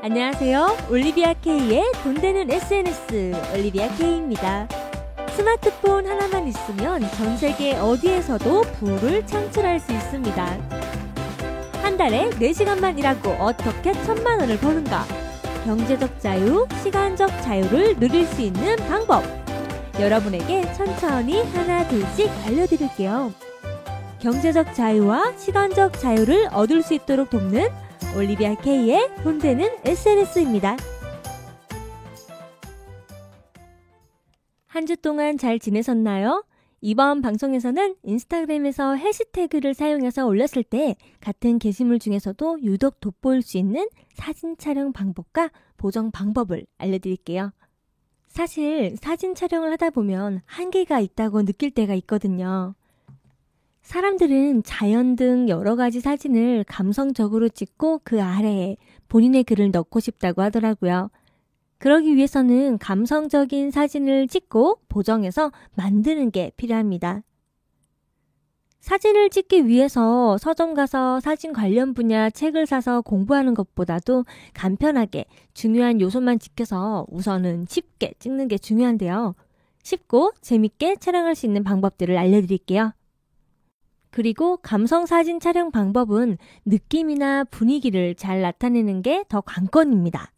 안녕하세요. 올리비아 K의 돈 되는 SNS 올리비아 K입니다. 스마트폰 하나만 있으면 전 세계 어디에서도 부를 창출할 수 있습니다. 한 달에 4시간만 일하고 어떻게 1,000만 원을 버는가? 경제적 자유, 시간적 자유를 누릴 수 있는 방법. 여러분에게 천천히 하나 둘씩 알려드릴게요. 경제적 자유와 시간적 자유를 얻을 수 있도록 돕는 올리비아 K의 돈 되는 SNS입니다. 한 주 동안 잘 지내셨나요? 이번 방송에서는 인스타그램에서 해시태그를 사용해서 올렸을 때 같은 게시물 중에서도 유독 돋보일 수 있는 사진 촬영 방법과 보정 방법을 알려드릴게요. 사실 사진 촬영을 하다 보면 한계가 있다고 느낄 때가 있거든요. 사람들은 자연 등 여러 가지 사진을 감성적으로 찍고 그 아래에 본인의 글을 넣고 싶다고 하더라고요. 그러기 위해서는 감성적인 사진을 찍고 보정해서 만드는 게 필요합니다. 사진을 찍기 위해서 서점 가서 사진 관련 분야 책을 사서 공부하는 것보다도 간편하게 중요한 요소만 지켜서 우선은 쉽게 찍는 게 중요한데요. 쉽고 재밌게 촬영할 수 있는 방법들을 알려드릴게요. 그리고 감성 사진 촬영 방법은 느낌이나 분위기를 잘 나타내는 게 더 관건입니다.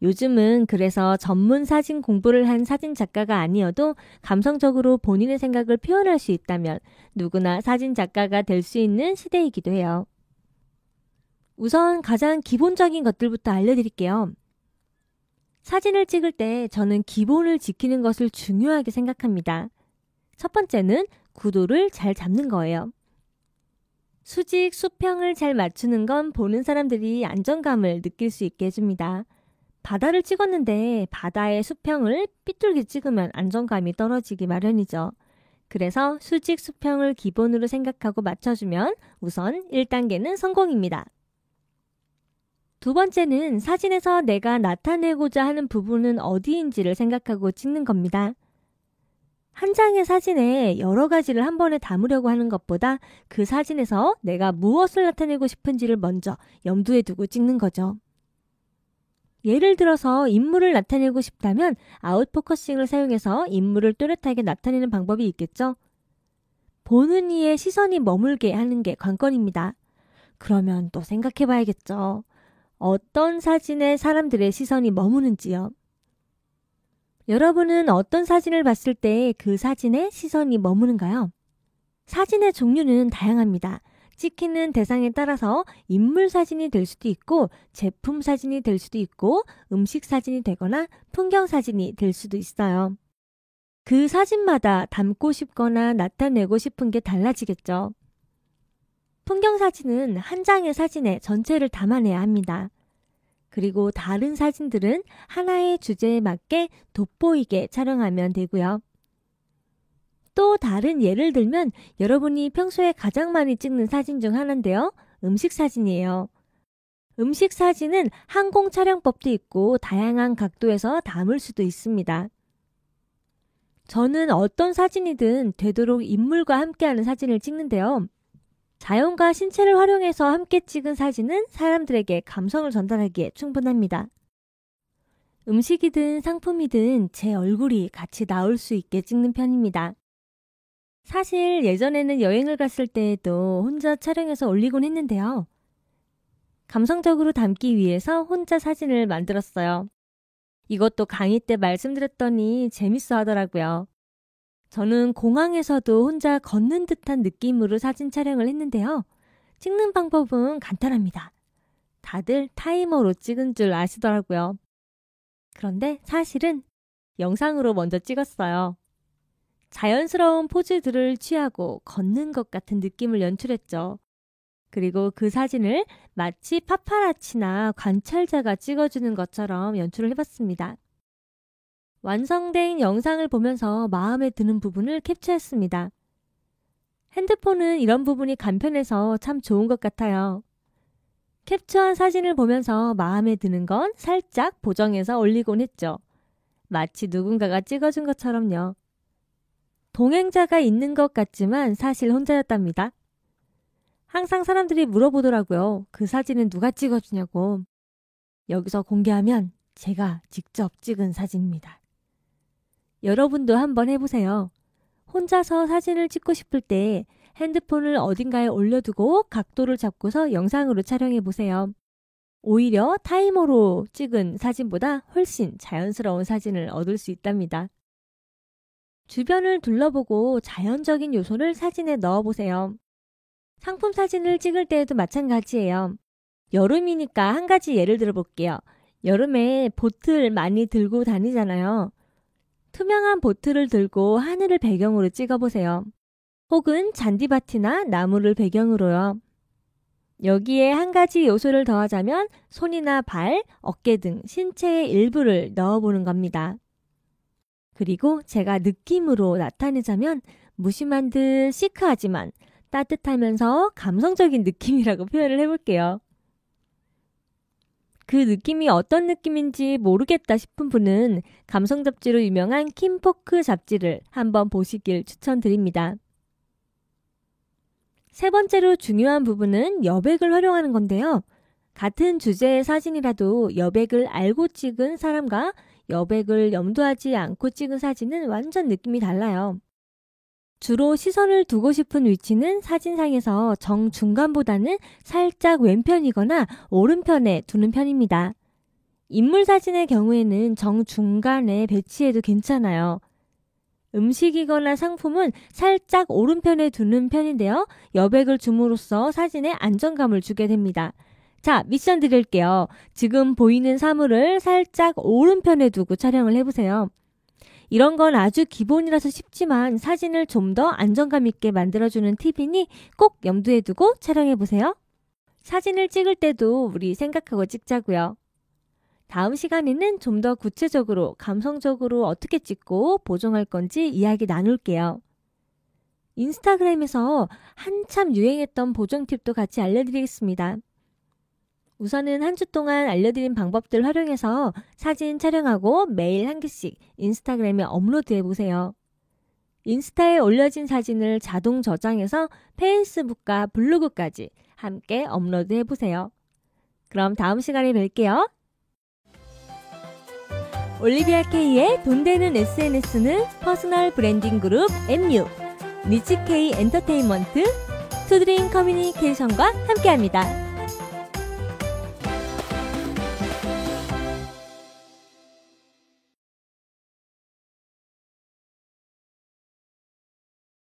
요즘은 그래서 전문 사진 공부를 한 사진 작가가 아니어도 감성적으로 본인의 생각을 표현할 수 있다면 누구나 사진 작가가 될 수 있는 시대이기도 해요. 우선 가장 기본적인 것들부터 알려드릴게요. 사진을 찍을 때 저는 기본을 지키는 것을 중요하게 생각합니다. 첫 번째는 구도를 잘 잡는 거예요. 수직, 수평을 잘 맞추는 건 보는 사람들이 안정감을 느낄 수 있게 해줍니다. 바다를 찍었는데 바다의 수평을 삐뚤게 찍으면 안정감이 떨어지기 마련이죠. 그래서 수직, 수평을 기본으로 생각하고 맞춰주면 우선 1단계는 성공입니다. 두 번째는 사진에서 내가 나타내고자 하는 부분은 어디인지를 생각하고 찍는 겁니다. 한 장의 사진에 여러 가지를 한 번에 담으려고 하는 것보다 그 사진에서 내가 무엇을 나타내고 싶은지를 먼저 염두에 두고 찍는 거죠. 예를 들어서 인물을 나타내고 싶다면 아웃포커싱을 사용해서 인물을 또렷하게 나타내는 방법이 있겠죠. 보는 이의 시선이 머물게 하는 게 관건입니다. 그러면 또 생각해 봐야겠죠. 어떤 사진에 사람들의 시선이 머무는지요. 여러분은 어떤 사진을 봤을 때 그 사진에 시선이 머무는가요? 사진의 종류는 다양합니다. 찍히는 대상에 따라서 인물 사진이 될 수도 있고 제품 사진이 될 수도 있고 음식 사진이 되거나 풍경 사진이 될 수도 있어요. 그 사진마다 담고 싶거나 나타내고 싶은 게 달라지겠죠. 풍경 사진은 한 장의 사진에 전체를 담아내야 합니다. 그리고 다른 사진들은 하나의 주제에 맞게 돋보이게 촬영하면 되고요. 또 다른 예를 들면 여러분이 평소에 가장 많이 찍는 사진 중 하나인데요. 음식 사진이에요. 음식 사진은 항공 촬영법도 있고 다양한 각도에서 담을 수도 있습니다. 저는 어떤 사진이든 되도록 인물과 함께하는 사진을 찍는데요. 자연과 신체를 활용해서 함께 찍은 사진은 사람들에게 감성을 전달하기에 충분합니다. 음식이든 상품이든 제 얼굴이 같이 나올 수 있게 찍는 편입니다. 사실 예전에는 여행을 갔을 때에도 혼자 촬영해서 올리곤 했는데요. 감성적으로 담기 위해서 혼자 사진을 만들었어요. 이것도 강의 때 말씀드렸더니 재밌어 하더라고요. 저는 공항에서도 혼자 걷는 듯한 느낌으로 사진 촬영을 했는데요. 찍는 방법은 간단합니다. 다들 타이머로 찍은 줄 아시더라고요. 그런데 사실은 영상으로 먼저 찍었어요. 자연스러운 포즈들을 취하고 걷는 것 같은 느낌을 연출했죠. 그리고 그 사진을 마치 파파라치나 관찰자가 찍어주는 것처럼 연출을 해봤습니다. 완성된 영상을 보면서 마음에 드는 부분을 캡처했습니다. 핸드폰은 이런 부분이 간편해서 참 좋은 것 같아요. 캡처한 사진을 보면서 마음에 드는 건 살짝 보정해서 올리곤 했죠. 마치 누군가가 찍어준 것처럼요. 동행자가 있는 것 같지만 사실 혼자였답니다. 항상 사람들이 물어보더라고요. 그 사진은 누가 찍어주냐고. 여기서 공개하면 제가 직접 찍은 사진입니다. 여러분도 한번 해보세요. 혼자서 사진을 찍고 싶을 때 핸드폰을 어딘가에 올려두고 각도를 잡고서 영상으로 촬영해보세요. 오히려 타이머로 찍은 사진보다 훨씬 자연스러운 사진을 얻을 수 있답니다. 주변을 둘러보고 자연적인 요소를 사진에 넣어보세요. 상품 사진을 찍을 때에도 마찬가지예요. 여름이니까 한 가지 예를 들어볼게요. 여름에 보틀 많이 들고 다니잖아요. 투명한 보틀을 들고 하늘을 배경으로 찍어보세요. 혹은 잔디밭이나 나무를 배경으로요. 여기에 한 가지 요소를 더하자면 손이나 발, 어깨 등 신체의 일부를 넣어보는 겁니다. 그리고 제가 느낌으로 나타내자면 무심한 듯 시크하지만 따뜻하면서 감성적인 느낌이라고 표현을 해볼게요. 그 느낌이 어떤 느낌인지 모르겠다 싶은 분은 감성 잡지로 유명한 킴포크 잡지를 한번 보시길 추천드립니다. 세 번째로 중요한 부분은 여백을 활용하는 건데요. 같은 주제의 사진이라도 여백을 알고 찍은 사람과 여백을 염두하지 않고 찍은 사진은 완전 느낌이 달라요. 주로 시선을 두고 싶은 위치는 사진상에서 정중간보다는 살짝 왼편이거나 오른편에 두는 편입니다. 인물 사진의 경우에는 정중간에 배치해도 괜찮아요. 음식이거나 상품은 살짝 오른편에 두는 편인데요. 여백을 줌으로써 사진에 안정감을 주게 됩니다. 자, 미션 드릴게요. 지금 보이는 사물을 살짝 오른편에 두고 촬영을 해보세요. 이런 건 아주 기본이라서 쉽지만 사진을 좀 더 안정감 있게 만들어주는 팁이니 꼭 염두에 두고 촬영해보세요. 사진을 찍을 때도 우리 생각하고 찍자고요. 다음 시간에는 좀 더 구체적으로 감성적으로 어떻게 찍고 보정할 건지 이야기 나눌게요. 인스타그램에서 한참 유행했던 보정 팁도 같이 알려드리겠습니다. 우선은 한 주 동안 알려드린 방법들 활용해서 사진 촬영하고 매일 한 개씩 인스타그램에 업로드해보세요. 인스타에 올려진 사진을 자동 저장해서 페이스북과 블로그까지 함께 업로드해보세요. 그럼 다음 시간에 뵐게요. 올리비아 K의 돈 되는 SNS는 퍼스널 브랜딩 그룹 MU, 니치 K 엔터테인먼트, 투드림 커뮤니케이션과 함께합니다.